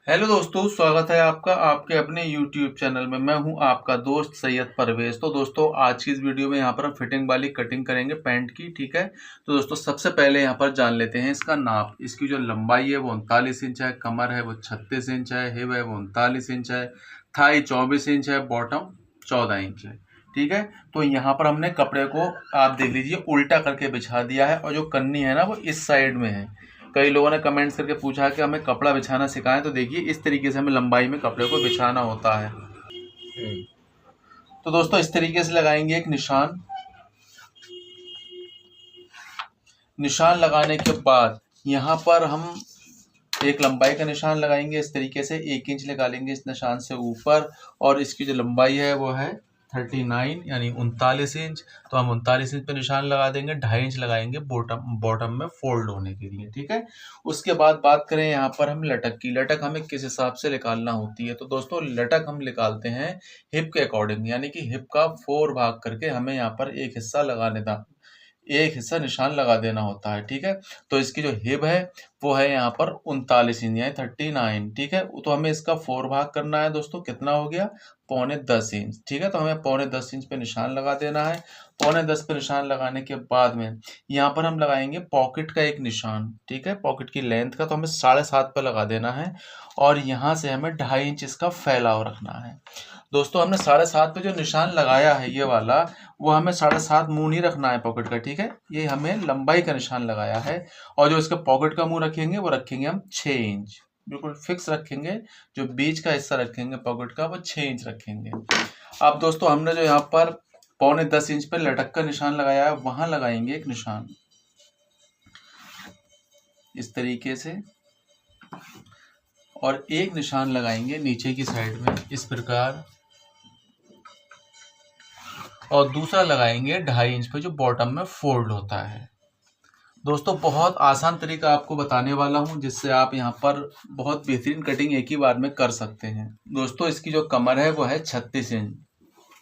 Hello दोस्तों, स्वागत है आपका आपके अपने YouTube चैनल में। मैं हूं आपका दोस्त सैयद परवेज। तो दोस्तों, आज की इस वीडियो में यहां पर हम फिटिंग वाली कटिंग करेंगे पैंट की। ठीक है, तो दोस्तों सबसे पहले यहां पर जान लेते हैं इसका नाप। इसकी जो लंबाई है वो 39 इंच है, कमर है वो 36 इंच है, हिप है वो 39 इंच है, थाई 24 इंच है, बॉटम 14 इंच है। ठीक है, तो यहाँ पर हमने कपड़े को, आप देख लीजिए, उल्टा करके बिछा दिया है और जो कन्नी है ना वो इस साइड में है। कई लोगों ने कमेंट्स करके पूछा कि हमें कपड़ा बिछाना सिखाएं, तो देखिए इस तरीके से हमें लंबाई में कपड़े को बिछाना होता है। तो दोस्तों इस तरीके से लगाएंगे एक निशान। निशान लगाने के बाद यहाँ पर हम एक लंबाई का निशान लगाएंगे। इस तरीके से 1 इंच निकालेंगे इस निशान से ऊपर, और इसकी जो लंबाई है वो है 39 यानी 39 इंच। तो हम 39 इंच पे निशान लगा देंगे। 2.5 इंच लगाएंगे बॉटम बॉटम में फोल्ड होने के लिए। ठीक है, उसके बाद बात करें यहाँ पर हम लटक की। लटक हमें किस हिसाब से निकालना होती है, तो दोस्तों लटक हम निकालते हैं हिप के अकॉर्डिंग, यानी कि हिप का 4 भाग करके हमें यहाँ पर एक हिस्सा लगाने था, एक हिस्सा निशान लगा देना होता है। ठीक है, तो इसकी जो हिप है वो है यहाँ पर 39 इंच यानी 39। ठीक है, तो हमें इसका 4 भाग करना है दोस्तों। कितना हो गया? 9.25 इंच। ठीक है, तो हमें 9.25 इंच पे निशान लगा देना है। 9.25 पे निशान लगाने के बाद में यहाँ पर हम लगाएंगे पॉकेट का एक निशान। ठीक है, पॉकेट की लेंथ का तो हमें 7.5 पे लगा देना है, और यहाँ से हमें 2.5 इंच इसका फैलाव रखना है। दोस्तों हमने 7.5 पे जो निशान लगाया है ये वाला, वो हमें 7.5 मुंह नहीं रखना है पॉकेट का। ठीक है, ये हमें लंबाई का निशान लगाया है, और जो इसके पॉकेट का मुंह रखेंगे वो रखेंगे हम 6 इंच, बिल्कुल फिक्स रखेंगे। जो बीच का हिस्सा रखेंगे पॉकेट का वो 6 इंच रखेंगे। अब दोस्तों हमने जो यहाँ पर 9.25 इंच पे लटक का निशान लगाया है, वहां लगाएंगे एक निशान इस तरीके से, और एक निशान लगाएंगे नीचे की साइड में इस प्रकार, और दूसरा लगाएंगे 2.5 इंच पे जो बॉटम में फोल्ड होता है। दोस्तों बहुत आसान तरीका आपको बताने वाला हूं, जिससे आप यहां पर बहुत बेहतरीन कटिंग एक ही बार में कर सकते हैं। दोस्तों इसकी जो कमर है वो है 36 इंच,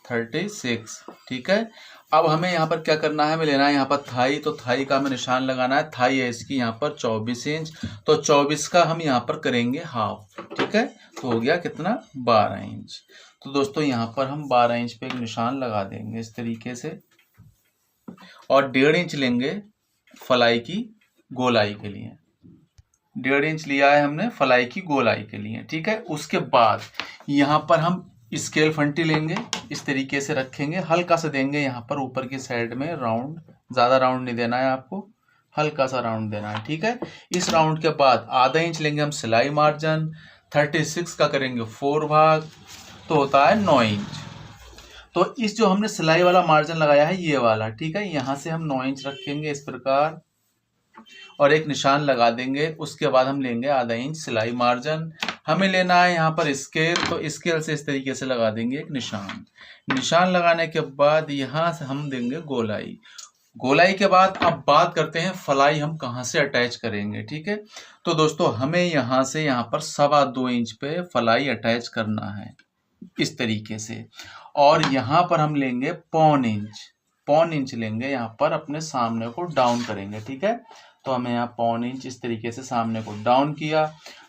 36। ठीक है, अब हमें यहाँ पर क्या करना है, हमें लेना है यहाँ पर थाई। तो थाई का हमें निशान लगाना है। थाई है इसकी यहाँ पर 24 इंच, तो 24 का हम यहाँ पर करेंगे हाफ। ठीक है, तो हो गया कितना? 12 इंच। तो दोस्तों यहाँ पर हम 12 इंच पे एक निशान लगा देंगे इस तरीके से, और 1.5 इंच लेंगे फलाई की गोलाई के लिए। 1.5 इंच लिया है हमने फलाई की गोलाई के लिए। ठीक है, उसके बाद यहाँ पर हम स्केल फंटी लेंगे, इस तरीके से रखेंगे, हल्का सा देंगे यहाँ पर ऊपर की साइड में राउंड। ज़्यादा राउंड नहीं देना है आपको, हल्का सा राउंड देना है। ठीक है, इस राउंड के बाद ½ इंच लेंगे हम सिलाई मार्जिन। 36 का करेंगे 4 भाग, तो होता है 9 इंच। तो इस जो हमने सिलाई वाला मार्जिन लगाया है ये वाला, ठीक है, यहाँ से हम 9 इंच रखेंगे इस प्रकार, और एक निशान लगा देंगे। उसके बाद हम लेंगे ½ इंच सिलाई मार्जिन। हमें लेना है यहाँ पर स्केल, तो स्केल से इस तरीके से लगा देंगे एक निशान। निशान लगाने के बाद यहाँ से हम देंगे गोलाई। गोलाई के बाद अब बात करते हैं फलाई हम कहाँ से अटैच करेंगे। ठीक है, तो दोस्तों हमें यहाँ से यहाँ पर 2.25 इंच पे फलाई अटैच करना है इस तरीके से, और यहाँ पर हम लेंगे 0.25 इंच। 0.25 इंच लेंगे यहाँ पर, अपने सामने को डाउन करेंगे। ठीक है, तो हमें यहाँ 0.25 इंच इस तरीके से सामने को डाउन किया।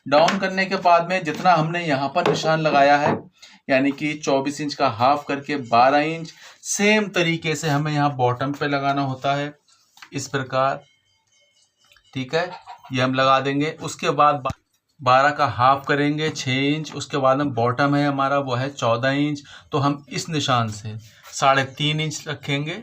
डाउन करने के बाद में जितना हमने यहाँ पर निशान लगाया है, यानी कि 24 इंच का हाफ करके 12 इंच, सेम तरीके से हमें यहाँ बॉटम पे लगाना होता है इस प्रकार। ठीक है, ये हम लगा देंगे। उसके बाद 12 का हाफ करेंगे 6 इंच। उसके बाद हम बॉटम है हमारा वो है 14 इंच, तो हम इस निशान से 3.5 इंच रखेंगे।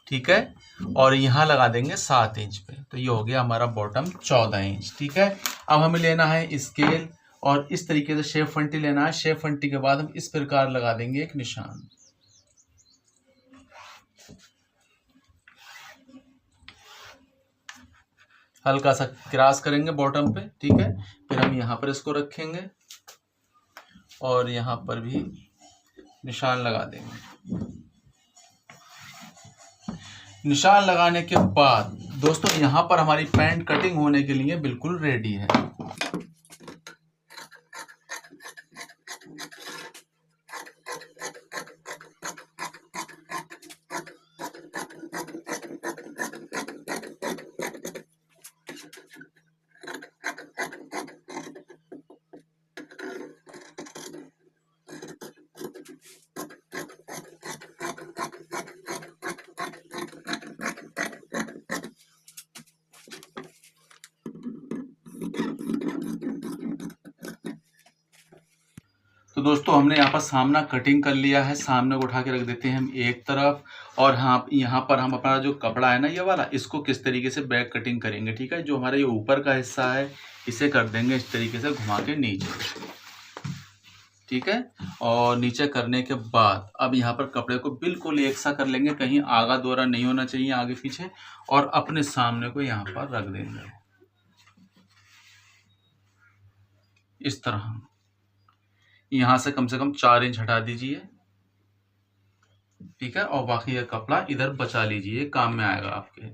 ठीक है, और यहाँ लगा देंगे 7 इंच पे, तो ये हो गया हमारा बॉटम 14 इंच। ठीक है, अब हमें लेना है स्केल, और इस तरीके से शेप फंटी लेना है। शेप फंटी के बाद हम इस प्रकार लगा देंगे एक निशान। हल्का सा क्रॉस करेंगे बॉटम पे। ठीक है, फिर हम यहाँ पर इसको रखेंगे, और यहाँ पर भी निशान लगा देंगे। निशान लगाने के बाद दोस्तों यहाँ पर हमारी पैंट कटिंग होने के लिए बिल्कुल रेडी है। तो दोस्तों हमने यहाँ पर सामना कटिंग कर लिया है। सामने को उठा के रख देते हैं हम एक तरफ, और हाँ यहाँ पर हम अपना जो कपड़ा है ना ये वाला, इसको किस तरीके से बैक कटिंग करेंगे, ठीक है। जो हमारा ये ऊपर का हिस्सा है इसे कर देंगे इस तरीके से घुमा के नीचे, ठीक है। और नीचे करने के बाद अब यहाँ पर कपड़े को बिल्कुल एक सा कर लेंगे, कहीं आगा दोहरा नहीं होना चाहिए आगे पीछे, और अपने सामने को यहाँ पर रख देंगे इस तरह। यहाँ से कम 4 इंच हटा दीजिए, ठीक है। और बाकी ये कपड़ा इधर बचा लीजिए, काम में आएगा आपके।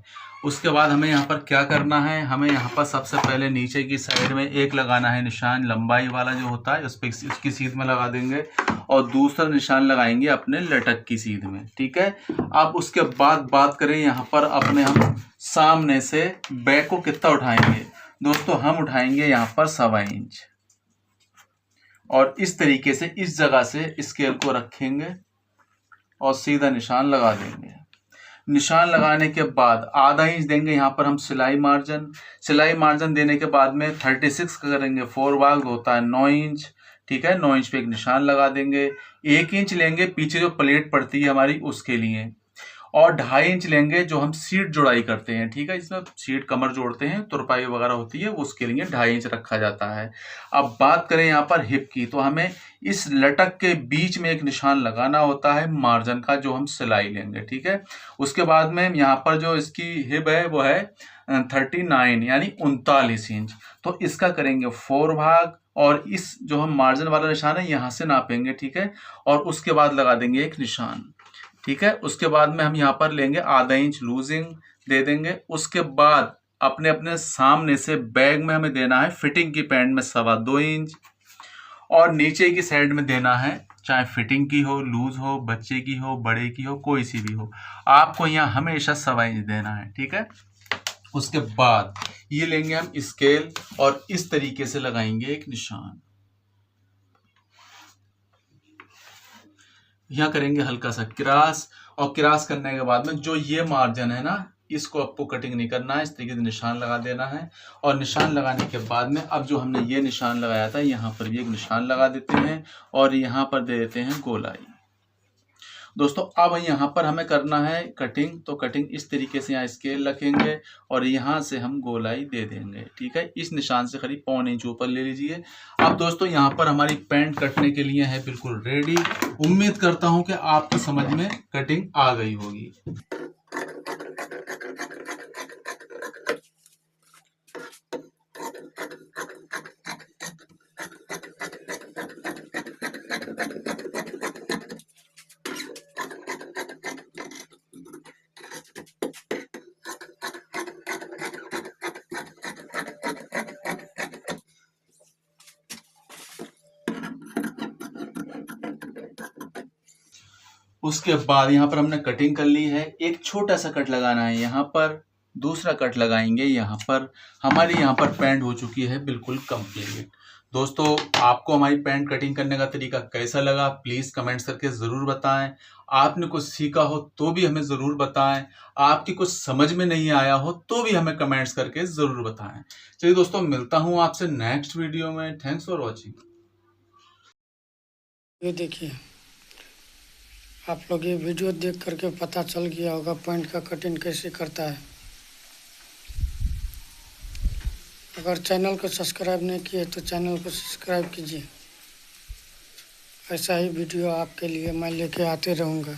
उसके बाद हमें यहाँ पर क्या करना है, हमें यहाँ पर सबसे पहले नीचे की साइड में एक लगाना है निशान, लंबाई वाला जो होता है उस पर उसकी सीध में लगा देंगे, और दूसरा निशान लगाएंगे अपने लटक की सीध में, ठीक है। अब उसके बाद बात करें यहाँ पर अपने हम सामने से बैक को कितना उठाएंगे। दोस्तों हम उठाएंगे यहाँ पर 1.25 इंच, और इस तरीके से इस जगह से स्केल को रखेंगे और सीधा निशान लगा देंगे। निशान लगाने के बाद आधा इंच देंगे यहाँ पर हम सिलाई मार्जिन। सिलाई मार्जिन देने के बाद में 36 करेंगे, 4 भाग होता है 9 इंच, ठीक है। 9 इंच पे एक निशान लगा देंगे। 1 इंच लेंगे पीछे जो प्लेट पड़ती है हमारी उसके लिए, और 2.5 इंच लेंगे जो हम सीट जुड़ाई करते हैं, ठीक है। इसमें सीट कमर जोड़ते हैं, तुरपाई वगैरह होती है, उसके लिए 2.5 इंच रखा जाता है। अब बात करें यहाँ पर हिप की, तो हमें इस लटक के बीच में एक निशान लगाना होता है मार्जिन का, जो हम सिलाई लेंगे, ठीक है। उसके बाद में यहाँ पर जो इसकी हिप है वो है 39 यानी 39 इंच। तो इसका करेंगे 4 भाग, और इस जो हम मार्जिन वाला निशान है यहाँ से नापेंगे, ठीक है। और उसके बाद लगा देंगे एक निशान, ठीक है। उसके बाद में हम यहाँ पर लेंगे आधा इंच लूजिंग दे देंगे। उसके बाद अपने अपने सामने से बैग में हमें देना है फिटिंग की पैंट में 2.25 इंच, और नीचे की साइड में देना है, चाहे फिटिंग की हो, लूज हो, बच्चे की हो, बड़े की हो, कोई सी भी हो, आपको यहाँ हमेशा 2.25 इंच देना है, ठीक है। उसके बाद ये लेंगे हम स्केल और इस तरीके से लगाएंगे एक निशान। यहाँ करेंगे हल्का सा क्रॉस, और क्रॉस करने के बाद में जो ये मार्जिन है ना, इसको आपको कटिंग नहीं करना है, इस तरीके से निशान लगा देना है। और निशान लगाने के बाद में अब जो हमने ये निशान लगाया था यहाँ पर भी एक निशान लगा देते हैं, और यहाँ पर दे देते हैं गोलाई। दोस्तों अब यहाँ पर हमें करना है कटिंग, तो कटिंग इस तरीके से यहाँ स्केल रखेंगे और यहाँ से हम गोलाई दे देंगे, ठीक है। इस निशान से करीब 1.25 इंच ऊपर ले लीजिए। अब दोस्तों यहाँ पर हमारी पैंट कटने के लिए है बिल्कुल रेडी। उम्मीद करता हूँ कि आपकी समझ में कटिंग आ गई होगी। उसके बाद यहाँ पर हमने कटिंग कर ली है, एक छोटा सा कट लगाना है यहाँ पर, दूसरा कट लगाएंगे यहाँ पर। हमारी यहाँ पर पैंट हो चुकी है बिल्कुल कंप्लीट। दोस्तों आपको हमारी पैंट कटिंग करने का तरीका कैसा लगा प्लीज़ कमेंट्स करके ज़रूर बताएं। आपने कुछ सीखा हो तो भी हमें ज़रूर बताएं, आपकी कुछ समझ में नहीं आया हो तो भी हमें कमेंट्स करके ज़रूर बताएं। चलिए दोस्तों मिलता हूँ आपसे नेक्स्ट वीडियो में। Thanks for watching. ये देखिए, आप लोग ये वीडियो देख करके पता चल गया होगा पैंट का कटिंग कैसे करता है। अगर चैनल को सब्सक्राइब नहीं किए तो चैनल को सब्सक्राइब कीजिए। ऐसा ही वीडियो आपके लिए मैं लेके आते रहूँगा।